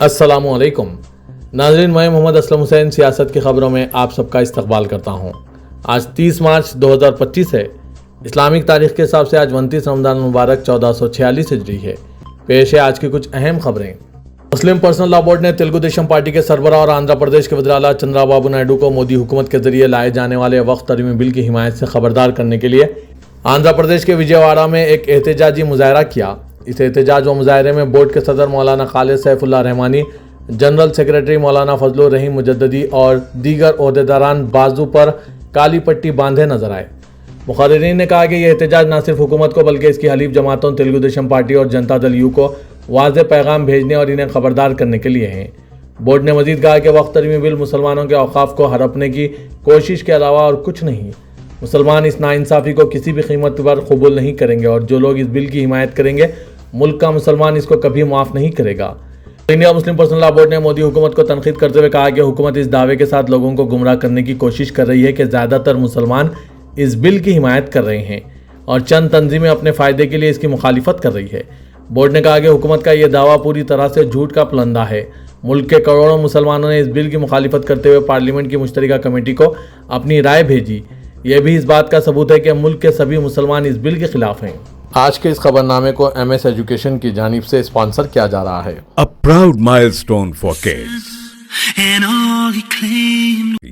अस्सलामुअलैकुम नाज़रीन, मैं मोहम्मद असलम हुसैन सियासत की ख़बरों में आप सबका इस्तकबाल करता हूँ। आज 30 मार्च 2025 है। इस्लामिक तारीख़ के हिसाब से आज 29 रमज़ान मुबारक 1446 हिजरी है। पेश है आज की कुछ अहम खबरें। मुस्लिम पर्सनल लॉ बोर्ड ने तेलुगु देशम पार्टी के सरबराह और आंध्र प्रदेश के वज़ीर आला चंद्राबाबू नायडू को मोदी हुकूमत के जरिए लाए जाने वाले वक्फ तरीमी बिल की हिमायत से खबरदार करने के लिए आंध्र प्रदेश के विजयवाड़ा में एक एहतजाजी मुजाहरा किया। इस एहतजाज व मुजाहरे में बोर्ड के सदर मौलाना खालिद सैफुल्लाह रहमानी, जनरल सेक्रेटरी मौलाना फजलुर रहीम मुजद्ददी और दीगर ओहदेदारान बाजू पर काली पट्टी बांधे नजर आए। मुखर्रिरीन ने कहा कि यह एहतजाज न सिर्फ हुकूमत को बल्कि इसकी हलीफ जमातों तेलुगु देशम पार्टी और जनता दल यू को वाज़ेह पैगाम भेजने और इन्हें खबरदार करने के लिए हैं। बोर्ड ने मजीद कहा कि वक्फ तरीमी बिल मुसलमानों के औकाफ को हड़पने की कोशिश के अलावा और कुछ नहीं। मुसलमान इस नाइंसाफ़ी को किसी भी कीमत पर कबूल नहीं करेंगे और जो लोग इस बिल की हिमायत करेंगे, मुल्क का मुसलमान इसको कभी माफ़ नहीं करेगा। India Muslim personal law board ने मोदी हुकूमत को तनकीद करते हुए कहा कि हुकूमत इस दावे के साथ लोगों को गुमराह करने की कोशिश कर रही है कि ज़्यादातर मुसलमान इस बिल की हिमायत कर रहे हैं और चंद तंजीमें अपने फ़ायदे के लिए इसकी मुखालिफत कर रही है। बोर्ड ने कहा कि हुकूमत का यह दावा पूरी तरह से झूठ का पुलंदा है। मुल्क के करोड़ों मुसलमानों ने इस बिल की मुखालिफत करते हुए पार्लियामेंट की मुश्तरका कमेटी को अपनी राय भेजी। यह भी इस बात का सबूत है कि मुल्क के सभी मुसलमान इस बिल के खिलाफ हैं। आज के इस खबरनामे को MS एजुकेशन की जानिब से स्पॉन्सर किया जा रहा है। A proud milestone for kids.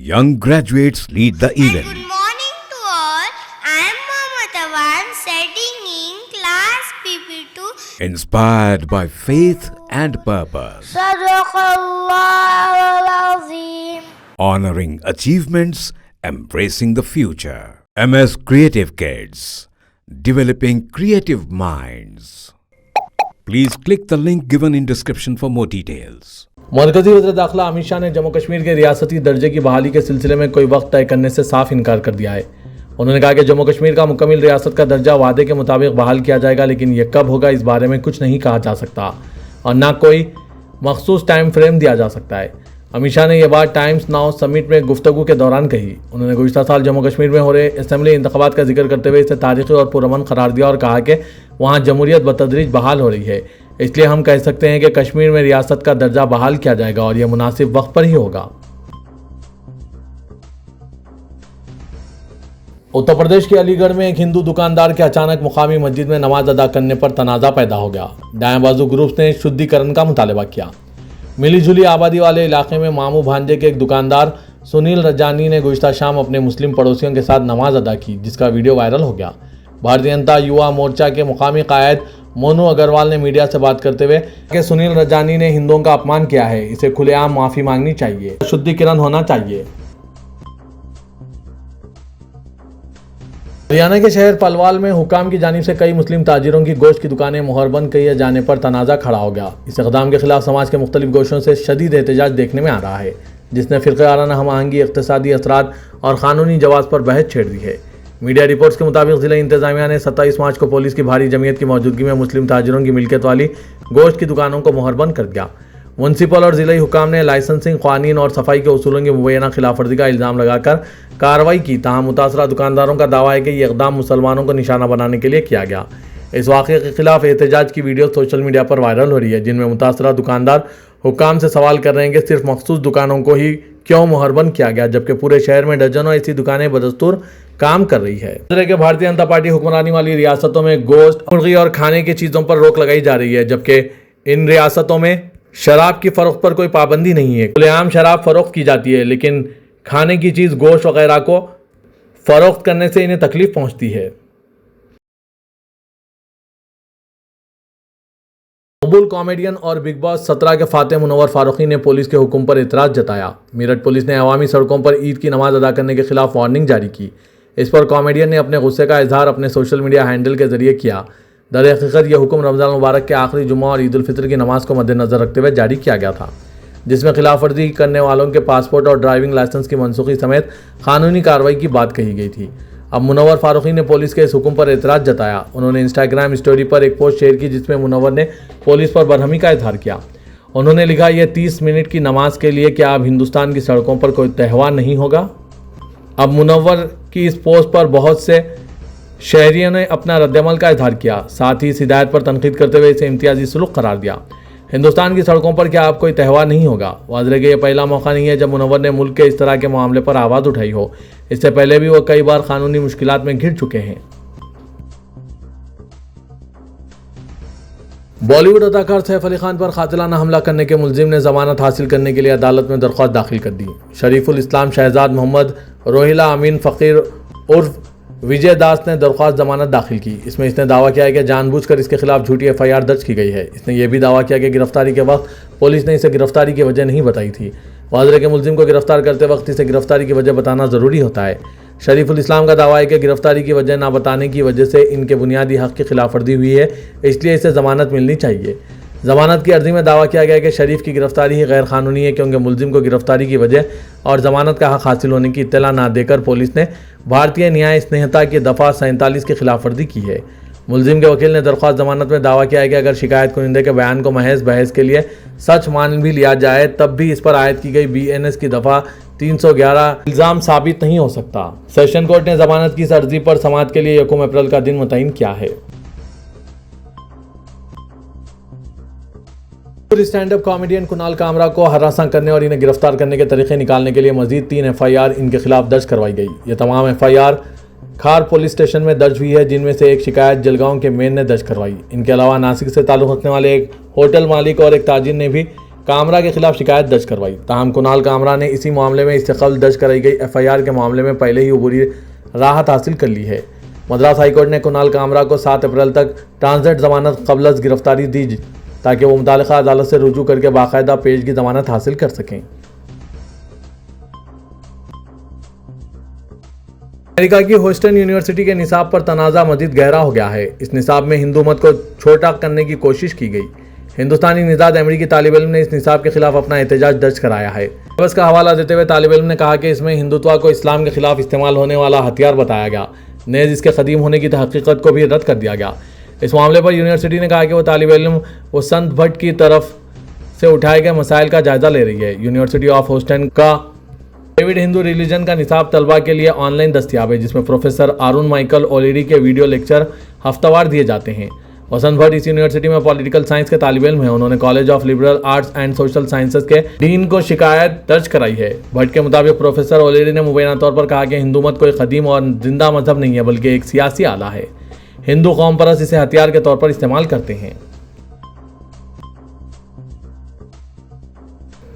Young graduates lead the event. Good morning to all. I am Mohammad Awan, studying in class PP2. Inspired by faith and purpose. Sadaqallahul Azim. Honoring achievements, embracing the future. MS Creative Kids. Developing creative minds. Please click the link given in description for more details. मरकजी वज़ीर दाखिला अमित शाह ने जम्मू कश्मीर के रियासती दर्जे की बहाली के सिलसिले में कोई वक्त तय करने से साफ इनकार कर दिया है। उन्होंने कहा कि जम्मू कश्मीर का मुकम्मल रियासत का दर्जा वादे के मुताबिक बहाल किया जाएगा, लेकिन यह कब होगा इस बारे में कुछ नहीं कहा जा सकता और न कोई मखसूस टाइम फ्रेम दिया जा सकता है। अमित शाह ने यह बात टाइम्स नाउ समिट में गुफ्तगू के दौरान कही। उन्होंने गुज़िश्ता साल जम्मू कश्मीर में हो रहे असेंबली इंतखाबात का जिक्र करते हुए इसे तारीखी और पुरअमन करार दिया और कहा कि वहाँ जमहूरियत बतदरीज बहाल हो रही है, इसलिए हम कह सकते हैं कि कश्मीर में रियासत का दर्जा बहाल किया जाएगा और यह मुनासिब वक्त पर ही होगा। उत्तर प्रदेश के अलीगढ़ में एक हिंदू दुकानदार के अचानक मुकामी मस्जिद में नमाज अदा करने पर तनाज़ा पैदा हो गया। दाएं बाजू ग्रुप्स ने शुद्धिकरण का मुतालबा किया। मिली जुली आबादी वाले इलाके में मामू भांजे के एक दुकानदार सुनील रजानी ने गुज़िश्ता शाम अपने मुस्लिम पड़ोसियों के साथ नमाज अदा की, जिसका वीडियो वायरल हो गया। भारतीय जनता युवा मोर्चा के मुकामी कायद मोनू अग्रवाल ने मीडिया से बात करते हुए कि सुनील रजानी ने हिंदुओं का अपमान किया है, इसे खुलेआम माफ़ी मांगनी चाहिए, शुद्धिकरण होना चाहिए। हरियाणा के शहर पलवाल में हुकाम की जानिब से कई मुस्लिम ताजिरों की गोश्त की दुकानें मोहरबंद किए जाने पर तनाज़ा खड़ा हो गया। इस इक़दाम के खिलाफ समाज के मुख्तलिफ गोशों से शदीद एहतजाज देखने में आ रहा है, जिसने फ़िरक़ाराना हम आहंगी, इक़्तिसादी असरात और क़ानूनी जवाज़ पर बहस छेड़ दी है। मीडिया रिपोर्ट्स के मुताबिक ज़िला इंतज़ामिया ने 27 मार्च को पुलिस की भारी जमीयत की मौजूदगी में मुस्लिम ताजिरों की मिल्कियत वाली गोश्त की दुकानों को मोहरबंद कर दिया। म्यूनसिपल और ज़िला हुकाम ने लाइसेंसिंग, क़वानीन और सफाई के उसूलों की मुबैना खिलाफवर्जी का इल्ज़ाम लगाकर कार्रवाई की। ताहम मुतासरा दुकानदारों का दावा है कि यह इक़दाम मुसलमानों को निशाना बनाने के लिए किया गया। इस वाक़े के खिलाफ एहतजाज की वीडियो सोशल मीडिया पर वायरल हो रही है, जिनमें मुतासरा दुकानदार हुकाम से सवाल कर रहे हैं कि सिर्फ मखसूस दुकानों को ही क्यों मोहरबंद किया गया, जबकि पूरे शहर में दर्जनों ऐसी दुकानें बदस्तूर काम कर रही है। के भारतीय जनता पार्टी हुक्मरानी वाली रियासतों में गोश्त, मुर्गी और खाने की चीज़ों पर रोक लगाई जा रही है, जबकि इन रियासतों में शराब की फ़रोख्त पर कोई पाबंदी नहीं है। खुलेआम शराब फ़रोख्त की जाती है, लेकिन खाने की चीज़, गोश्त वगैरह को फ़रोख्त करने से इन्हें तकलीफ पहुंचती है। मकबूल कॉमेडियन और बिग बॉस 17 के फातिह मुनव्वर फारूकी ने पुलिस के हुक्म पर एतराज़ जताया। मेरठ पुलिस ने अवामी सड़कों पर ईद की नमाज अदा करने के खिलाफ वार्निंग जारी की। इस पर कॉमेडियन ने अपने गुस्से का इजहार अपने सोशल मीडिया हैंडल के जरिए किया। दरहकीकत यह हुक्म रमज़ान मुबारक के आखिरी जुम्मा और ईद उल फितर की नमाज को मद्देनज़र रखते हुए जारी किया गया था, जिसमें खिलाफ वर्जी करने वालों के पासपोर्ट और ड्राइविंग लाइसेंस की मनसूखी समेत कानूनी कार्रवाई की बात कही गई थी। अब मुनव्वर फारूकी ने पुलिस के इस हुक्म पर एतराज़ जताया। उन्होंने इंस्टाग्राम स्टोरी पर एक पोस्ट शेयर की, जिसमें मुनव्वर ने पुलिस पर बरहमी का इजहार किया। उन्होंने लिखा, यह 30 मिनट की नमाज के लिए क्या अब हिंदुस्तान की सड़कों पर कोई त्यौहार नहीं होगा? अब मुनव्वर की इस पोस्ट पर बहुत से शहरियों ने अपना रद्दअमल का इजहार किया। साथ ही इस हिदायत पर तनकीद करते हुए इसे इम्तियाजी सलूक करार दिया। हिंदुस्तान की सड़कों पर क्या अब कोई त्यौहार नहीं होगा? वाजरे के ये पहला मौका नहीं है जब मुनव्वर ने मुल्क के इस तरह के मामले पर आवाज़ उठाई हो। इससे पहले भी वो कई बार कानूनी मुश्किलात में घिर चुके हैं। बॉलीवुड अदाकार सैफ अली खान पर कातिलाना हमला करने के मुलजिम ने जमानत हासिल करने के लिए अदालत में दरख्वास्त दाखिल कर दी। शरीफुल इस्लाम शहजाद मोहम्मद रोहिला अमीन फ़कीर उर्फ विजय दास ने दरख्वास्त जमानत दाखिल की। इसमें इसने दावा किया है कि जानबूझकर इसके खिलाफ झूठी एफआईआर दर्ज की गई है। इसने यह भी दावा किया कि गिरफ्तारी के वक्त पुलिस ने इसे गिरफ्तारी की वजह नहीं बताई थी। वाजरे के मुलजिम को गिरफ्तार करते वक्त इसे गिरफ्तारी की वजह बताना ज़रूरी होता है। शरीफुल इस्लाम का दावा है कि गिरफ्तारी की वजह ना बताने की वजह से इनके बुनियादी हक़ की खिलाफवर्जी हुई है, इसलिए इसे ज़मानत मिलनी चाहिए। ज़मानत की अर्जी में दावा किया गया कि शरीफ की गिरफ्तारी ही गैर कानूनी है क्योंकि मुलजिम को गिरफ्तारी की वजह और ज़मानत का हक़ हासिल होने की इत्तला ना देकर पुलिस ने भारतीय न्याय संहिता की दफ़ा 47 की खिलाफवर्जी की है। मुलजिम के वकील ने दरख्वास्त जमानत में दावा किया है कि अगर शिकायत कुनिंदे के बयान को महज बहस के लिए सच मान भी लिया जाए तब भी इस पर आयद की गई BNS की दफ़ा 311 इल्ज़ाम साबित नहीं हो सकता। सेशन कोर्ट ने जमानत की इस अर्जी पर समाअत के लिए 1 अप्रैल का दिन मुतय्यन किया है। Stand up comedian Kunal Kamra को हरासा करने और इन्हें गिरफ्तार करने के तरीके निकालने के लिए मजीद 3 FIR इनके खिलाफ दर्ज करवाई गई। ये तमाम FIR खार पुलिस स्टेशन में दर्ज हुई है, जिनमें से एक शिकायत जलगांव के मेन ने दर्ज करवाई। इनके अलावा नासिक से ताल्लुक़ रखने वाले एक होटल मालिक और एक ताजिर ने भी कामरा के खिलाफ शिकायत दर्ज करवाई। ताहम कुणाल कामरा ने इसी मामले में इससे कबल दर्ज कराई गई FIR के मामले में पहले ही अबूरी राहत हासिल कर ली है। मद्रास हाईकोर्ट ने कुणाल कामरा को 7 अप्रैल तक ट्रांजिट जमानत क़ब्ल गिरफ्तारी दी ताकि वो मुतालिका अदालत से रुजू करके बाकायदा पेशगी जमानत हासिल कर सकें। अमेरिका की ह्यूस्टन यूनिवर्सिटी के निसाब पर तनाज़ा मजीद गहरा हो गया है। इस निसाब में हिंदू मत को छोटा करने की कोशिश की गई। हिंदुस्तानी निजाद अमेरिकी तालिब इल्म ने इस निसाब के खिलाफ अपना एहतजाज दर्ज कराया है। बस का हवाला देते हुए तालिब इल्म ने कहा कि इसमें हिंदुत्व को इस्लाम के खिलाफ इस्तेमाल होने वाला हथियार बताया गया, नेज़ इसके कदीम होने की हकीकत को भी रद्द कर दिया गया। इस मामले पर यूनिवर्सिटी ने कहा कि वो तालिब इल्म वो संत भट्ट की तरफ से उठाए गए मसाइल का जायजा ले रही है। यूनिवर्सिटी ऑफ ह्यूस्टन का डेविड हिंदू रिलीजन का निसाब तलबा के लिए ऑनलाइन दस्तियाब है, जिसमें प्रोफेसर आरुण माइकल ओलेरी के वीडियो लेक्चर हफ्तावार दिए जाते हैं। वसंत भट्ट इस यूनिवर्सिटी में पॉलिटिकल साइंस के तालिब इल्म हैं। उन्होंने college of liberal arts and social sciences के डीन को शिकायत दर्ज कराई है। भट्ट के मुताबिक प्रोफेसर ओलेरी ने मुबैना तौर पर कहा कि हिंदू मत कोई कदीम और जिंदा मजहब नहीं है, बल्कि एक सियासी आला है। हिंदू कौम परस्त इसे हथियार के तौर पर इस्तेमाल करते हैं।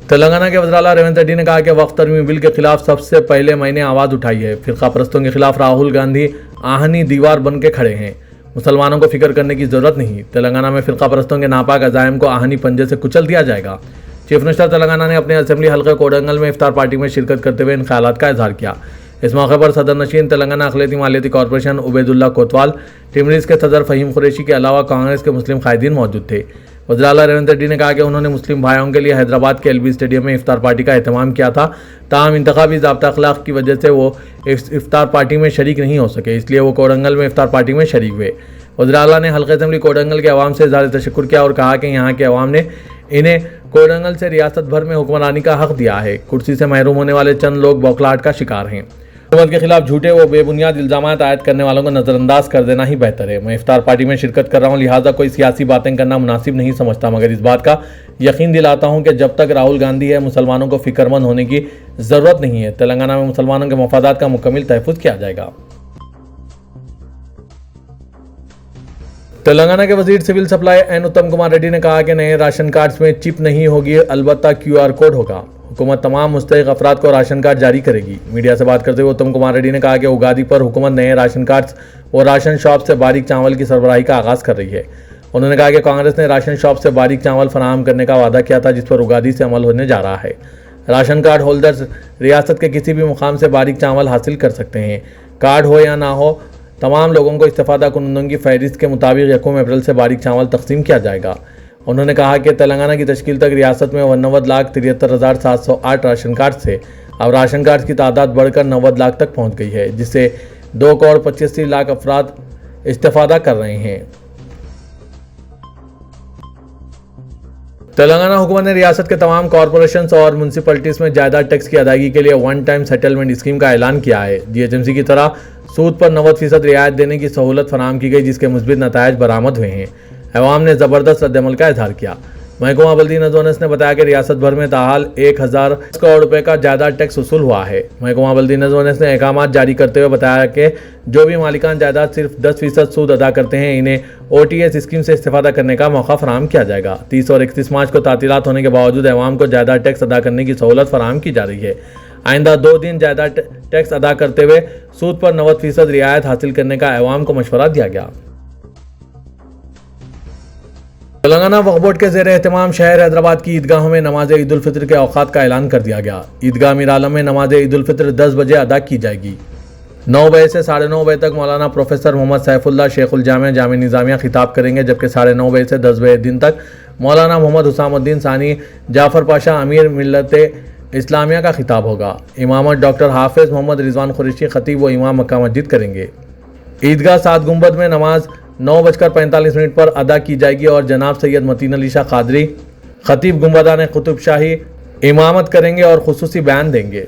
तेलंगाना के वज़ीर आला रेवंत रेड्डी ने कहा कि वक्फ तरमीम बिल के खिलाफ सबसे पहले मैंने आवाज़ उठाई है। फिरका परस्तों के खिलाफ राहुल गांधी आहनी दीवार बन के खड़े हैं। मुसलमानों को फिक्र करने की जरूरत नहीं। तेलंगाना में फिरका परस्तों के नापाक अज़ाइम को आहनी पंजे से कुचल दिया जाएगा। चीफ मिनिस्टर तेलंगाना ने अपने असेंबली हल्के कोडंगल में इफ्तार पार्टी में शिरकत करते हुए इन ख्यालात का इजहार किया। इस मौके पर सदर नशीन तेलंगाना अखिलेती मालियाती कॉरपोरेशन उबैदुल्ला कोतवाल, टिमरीज के सदर फ़हीम कुरैशी के अलावा कांग्रेस के मुस्लिम कायदीन मौजूद थे। वज़ीर आला रेवंत रेड्डी ने कहा कि उन्होंने मुस्लिम भाइयों के लिए हैदराबाद के LB स्टेडियम में इफ्तार पार्टी का एहतमाम किया था। ताहम इंतखाबी ज़ाब्ता अखलाक की वजह से वो इस इफ्तार पार्टी में शरीक नहीं हो सके, इसलिए वो कोडंगल में इफ्तार पार्टी में शरीक हुए। वज़ीर आला ने हल्के असेंबली कोडंगल के अवाम से इज़हार तशक्कुर किया और कहा कि यहाँ के अवाम ने इन्हें कोडंगल से रियासत भर में हुक्मरानी का हक दिया है। कुर्सी से महरूम होने वाले चंद लोग बौखलाहट का शिकार हैं। हुकूमत के खिलाफ झूठे व बेबुनियाद इल्ज़ामात आयद करने वालों को नज़रअंदाज कर देना ही बेहतर है। मैं इफ्तार पार्टी में शिरकत कर रहा हूँ, लिहाजा कोई सियासी बातें करना मुनासिब नहीं समझता, मगर इस बात का यकीन दिलाता हूँ कि जब तक राहुल गांधी है मुसलमानों को फिक्रमंद होने की ज़रूरत नहीं है। तेलंगाना में मुसलमानों के मफादात का मुकम्मल तहफ़्फ़ुज़ किया जाएगा। तेलंगाना के वजीर सिविल सप्लाई एन उत्तम कुमार रेड्डी ने कहा कि नए राशन कार्ड्स में चिप नहीं होगी, अलबत्ता QR कोड होगा। हुकूमत तमाम मुस्तहिक अफराद को राशन कार्ड जारी करेगी। मीडिया से बात करते हुए उत्तम कुमार रेड्डी ने कहा कि उगादी पर हुकूमत नए राशन कार्ड्स और राशन शॉप से बारीक चावल की सरबराही का आगाज़ कर रही है। उन्होंने कहा कि कांग्रेस ने राशन शॉप से बारीक चावल फराहम करने का वादा किया था, जिस पर उगादी से अमल होने जा रहा है। राशन कार्ड होल्डर्स रियासत के किसी भी मुकाम से बारीक चावल हासिल कर सकते हैं। कार्ड हो या ना हो, तमाम लोगों को इस्तेफादा कुनंदों की फहरिस्त के मुताबिक 1 अप्रैल से बारीक चावल तकसीम किया जाएगा। उन्होंने कहा कि तेलंगाना की तश्कील तक रियासत में 89,73,708 राशन कार्ड थे। अब राशन कार्ड की तादाद बढ़कर 90 लाख तक पहुंच गई है, जिससे 2,85,00,000 अफराद इस्तेफादा कर रहे हैं। तेलंगाना हुकूमत ने रियासत के तमाम कॉरपोरेशंस और म्यूनसिपलिटीज़ में जायदाद टैक्स की अदायगी के लिए वन टाइम सेटलमेंट स्कीम का ऐलान किया है। GHMC की तरह सूद पर 90% रियायत देने की सहूलत फराहम की गई, जिसके मुस्बित नतायज बरामद हुए हैं। अवाम ने ज़बरदस्त रद्दअमल का इजहार किया। महकमा बल्दी नजोनस ने बताया कि रियासत भर में ताहाल 1000 करोड़ रुपए का जायदाद टैक्स वसूल हुआ है। महकमा बल्दी नजोनस ने अहकाम जारी करते हुए बताया कि जो भी मालिकान जायदाद सिर्फ 10% सूद अदा करते हैं, इन्हें OTS स्कीम से इस्तेफादा करने का मौका फराहम किया जाएगा। 30 और 31 मार्च को तातीलात होने के बावजूद अवाम को जायदाद टैक्स अदा करने की सहूलत फराहम की जा रही है। आइंदा 2 दिन जायदाद टैक्स अदा करते हुए सूद पर 90% रियायत हासिल करने का अवाम को मशवरा दिया गया। तेलंगाना वक्फ बोर्ड के ज़ेर एहतमाम शहर हैदराबाद की ईदगाहों में नमाज ईद उल फित्र के औकात का ऐलान कर दिया गया। ईदगाह मीर आलम में नमाज ईद उल फित्र 10 बजे अदा की जाएगी। 9 बजे से 9:30 बजे तक मौलाना प्रोफेसर मोहम्मद सैफुल्लाह शेखुल जामिया निज़ामिया खिताब करेंगे, जबकि 9:30 बजे से 10 बजे दिन तक मौलाना मोहम्मद हुसामुद्दीन सानी जाफ़र पाशा अमीर मिल्लत इस्लामिया का खिताब होगा। इमामत डॉक्टर हाफिज मोहम्मद रिजवान कुरैशी खतीब व इमाम मक्का मस्जिद करेंगे। ईदगाह 7 गुंबद में नमाज 9:45 पर अदा की जाएगी और जनाब सैयद मतीन अली शाह कादरी खतीब गुंबदान कुतुब शाही इमामत करेंगे और खुसूसी बयान देंगे।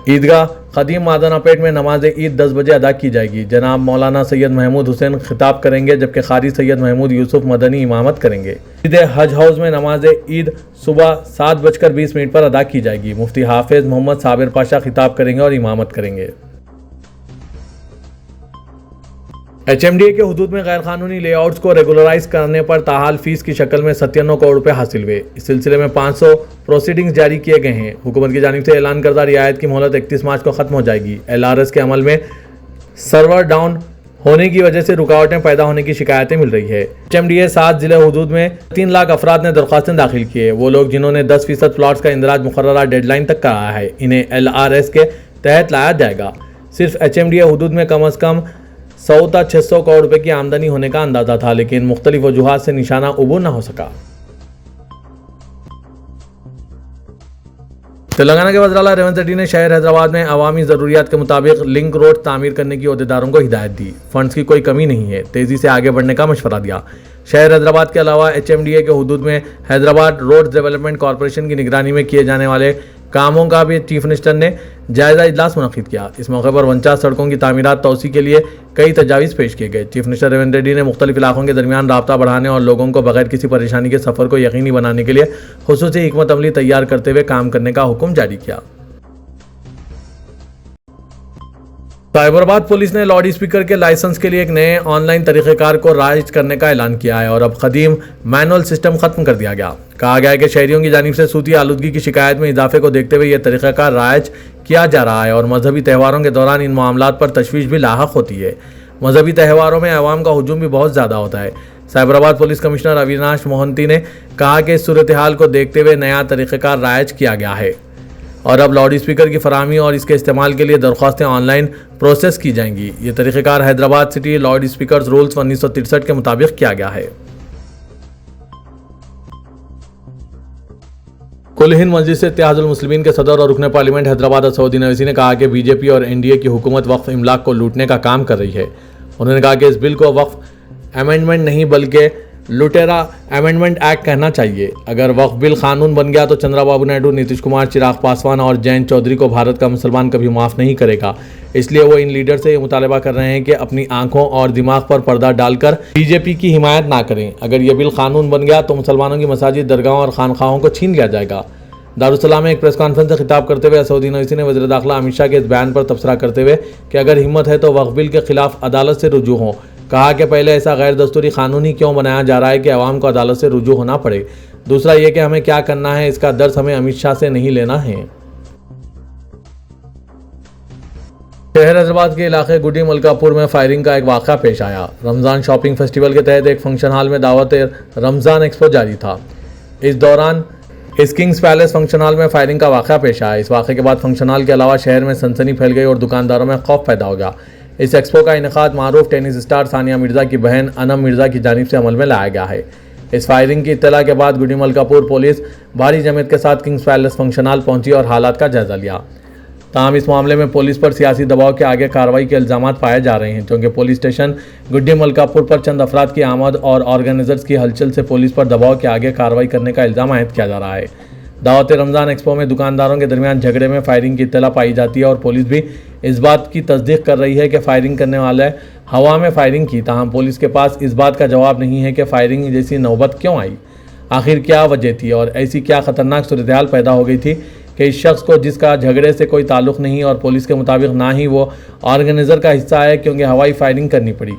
ईदगाह खदीम मादनापेट में नमाज ईद 10 बजे अदा की जाएगी। जनाब मौलाना सैयद महमूद हुसैन खिताब करेंगे, जबकि कारी सैयद महमूद यूसुफ मदनी इमामत करेंगे। ईद हज हाउस में नमाज ईद सुबह 7:20 पर अदा की जाएगी। मुफ्ती हाफिज मोहम्मद साबिर पाशा खिताब करेंगे और इमामत करेंगे। HMDA के हुदूद में गैरकानूनी लेआउट्स को रेगुलराइज करने पर ताहाल फीस की शक्ल में 97 करोड़ रुपए हासिल हुए। इस सिलसिले में 500 प्रोसीडिंग्स जारी किए गए हैं। हुकूमत की जानिब से ऐलान करदा रियायत की मोहलत 31 मार्च को खत्म हो जाएगी। LRS के अमल में सर्वर डाउन होने की वजह से रुकावटें पैदा होने की शिकायतें मिल रही है। HMDA 7 जिले हुदूद में 3 लाख अफराद ने दरख्वास्तें दाखिल की है। वो लोग जिन्होंने 10% प्लॉट्स का इंदराज मुकर्ररा डेडलाइन तक कराया है, इन्हें LRS के तहत लाया जाएगा। सिर्फ HMDA हुदूद में कम अज़ कम 600 करोड़ रुपए की आमदनी होने का अंदाजा था, लेकिन मुख्तलिफ वजूहात से निशाना अबूर न हो सका। तेलंगाना के वज़ीर-ए-आला रेवंत रेड्डी ने शहर हैदराबाद में अवामी ज़रूरियात के मुताबिक लिंक रोड तामीर करने की ओहदेदारों को हिदायत दी। फंड्स की कोई कमी नहीं है, तेज़ी से आगे बढ़ने का मशवरा दिया। शहर हैदराबाद के अलावा HMDA के हुदूद में हैदराबाद रोड डेवलपमेंट कॉरपोरेशन की निगरानी में किए जाने वाले कामों का भी चीफ मिनिस्टर ने जायजा इजलास मुनक़िद किया। इस मौके पर 49 सड़कों की तामीरात तोसी के लिए कई तजावीज़ पेश किए गए। चीफ मिनिस्टर रेवंत रेड्डी ने मुख्तलिफ इलाकों के दरमियान राब्ता बढ़ाने और लोगों को बगैर किसी परेशानी के सफ़र को यकीनी बनाने के लिए खुसूसी हिकमत अमली तैयार करते हुए काम करने का हुक्म जारी किया। साइबराबाद पुलिस ने लाउड स्पीकर के लाइसेंस के लिए एक नए ऑनलाइन तरीक़ेकार को राइज करने का ऐलान किया है और अब कदीम मैनुअल सिस्टम खत्म कर दिया गया। कहा गया है कि शहरियों की जानिब से सूती आलूदगी की शिकायत में इजाफे को देखते हुए यह तरीक़ेकार राइज किया जा रहा है और मजहबी त्योहारों के दौरान इन मामलात पर तशवीश भी लाहक होती है। मजहबी त्योहारों में अवाम का हुजूम भी बहुत ज़्यादा होता है। साइबराबाद पुलिस कमिश्नर अविनाश मोहंती ने कहा कि इस सूरत हाल को देखते हुए नया तरीक़ेकार राइज किया गया है और अब लाउड स्पीकर की फराहमी और इसके इस्तेमाल के लिए दरख्वास्तें ऑनलाइन प्रोसेस की जाएंगी। ये तरीक़ेकार Hyderabad city loud speaker rules 1963 के मुताबिक किया गया है। कुल हिंद मजलिस इत्तेहादुल मुस्लिमीन के सदर और रुकन पार्लियामेंट हैदराबाद असदुद्दीन अवैसी ने कहा कि बीजेपी और NDA की हुकूमत वक्फ इमलाक को लूटने का काम कर रही है। उन्होंने कहा कि इस बिल को वक्फ अमेंडमेंट नहीं बल्कि लुटेरा अमेंडमेंट एक्ट कहना चाहिए। अगर वक्फ बिल कानून बन गया तो चंद्रबाबू नायडू, नीतीश कुमार, चिराग पासवान और जयंत चौधरी को भारत का मुसलमान कभी माफ़ नहीं करेगा। इसलिए वो इन लीडर से ये मुतालबा कर रहे हैं कि अपनी आंखों और दिमाग पर पर्दा डालकर बीजेपी की हिमायत ना करें। अगर ये बिल कानून बन गया तो मुसलमानों की मसाजिद, दरगाहों और खानखाहों को छीन लिया जाएगा। दारुसलाम में एक प्रेस कॉन्फ्रेंस से खिताब करते हुए असदुद्दीन अवैसी ने वज़ीर दाखिला अमित शाह के इस बयान पर तबसरा करते हुए कि अगर हिम्मत है तो वक्फ बिल के खिलाफ अदालत से रुजू हों। कहा कि पहले ऐसा गैर दस्तूरी कानून ही क्यों बनाया जा रहा है कि अवाम को अदालत से रुजू होना पड़े। दूसरा ये कि हमें क्या करना है, इसका दर्स हमें अमित शाह से नहीं लेना है। शहर हैदराबाद के इलाके गुड्डी मलकापुर में फायरिंग का एक वाक़या पेश आया। रमज़ान शॉपिंग फेस्टिवल के तहत एक फंक्शन हॉल में दावत रमज़ान एक्सपो जारी था। इस दौरान इस किंग्स पैलेस फंक्शन हॉल में फायरिंग का वाक़या पेश आया। इस वाक़े के बाद फंक्शन हॉल के अलावा शहर में सनसनी फैल गई और दुकानदारों में खौफ पैदा हो गया। इस एक्सपो का इनेकाद मारूफ टेनिस स्टार सानिया मिर्ज़ा की बहन अनम मिर्ज़ा की जानिब से अमल में लाया गया है। इस फायरिंग की इत्तला के बाद गुड्डी मलकापुर पुलिस भारी जमत के साथ किंग्स पैलेस फंक्शन हॉल पहुंची और हालात का जायजा लिया। ताहम इस मामले में पुलिस पर सियासी दबाव के आगे कार्रवाई के इल्ज़ामात पाए जा रहे हैं, क्योंकि पुलिस स्टेशन गुड्डी मलकापुर पर चंद अफराद की आमद और ऑर्गेनाइजर्स की हलचल से पुलिस पर दबाव के आगे कार्रवाई करने का इल्ज़ाम आयद किया जा रहा है। दावत रमज़ान एक्सपो में दुकानदारों के दरमियान झगड़े में फायरिंग की इत्तला पाई जाती है और पुलिस भी इस बात की तस्दीक कर रही है कि फायरिंग करने वाले हवा में फायरिंग की। ताहम पुलिस के पास इस बात का जवाब नहीं है कि फायरिंग जैसी नौबत क्यों आई। आखिर क्या वजह थी और ऐसी क्या खतरनाक सूरत पैदा हो गई थी कि इस शख्स को, जिसका झगड़े से कोई ताल्लुक नहीं और पुलिस के मुताबिक ना ही वो ऑर्गेनाइज़र का हिस्सा है, क्योंकि हवाई फायरिंग करनी पड़ी।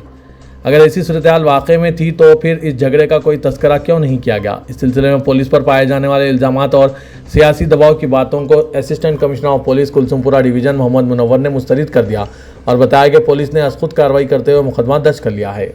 अगर ऐसी सूरत वाक़ई में थी तो फिर इस झगड़े का कोई तस्करा क्यों नहीं किया गया। इस सिलसिले में पुलिस पर पाए जाने वाले इल्ज़ामात और सियासी दबाव की बातों को assistant commissioner of police Kulsumpura division Mohammed Munawwar ने मुस्तरद कर दिया और बताया कि पुलिस ने अज़खुद कार्रवाई करते हुए मुकदमा दर्ज कर लिया है।